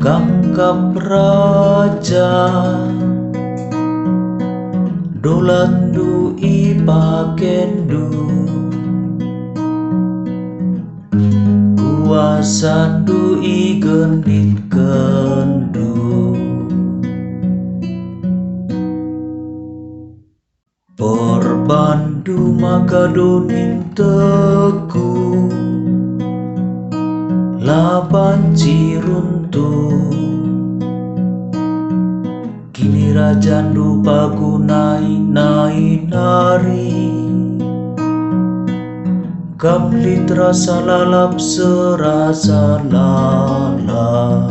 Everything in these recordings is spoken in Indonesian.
Gangkap raja dolandu ipakendu kuasandu igendit kendu perbandu makadonin teku laban ciruntu kini rajandu pagunai nai nari gamlit rasa lalap serasa lalap.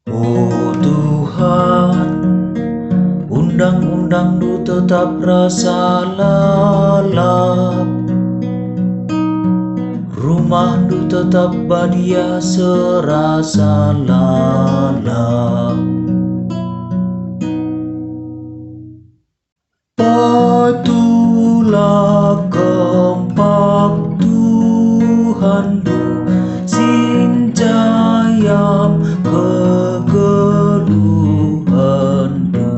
Oh Tuhan, undang-undang du tetap rasa lalap, rumah du tetap badia serasa lalap. Patulah kompak Tuhan du sinjayam kegeluhan du.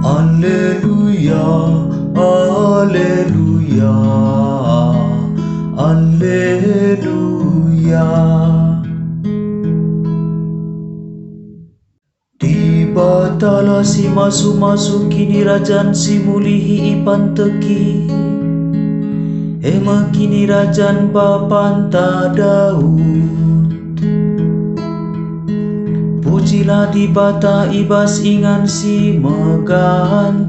Alleluia, alleluia, alleluia. Dibatala si masu-masu kini rajan si mulihi ipan teki. Ema kini rajan bapanta Daud. Pujilah di bata ibas ingan si meganjangna.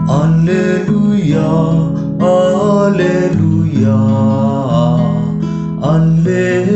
Alleluia, alleluia, alleluia.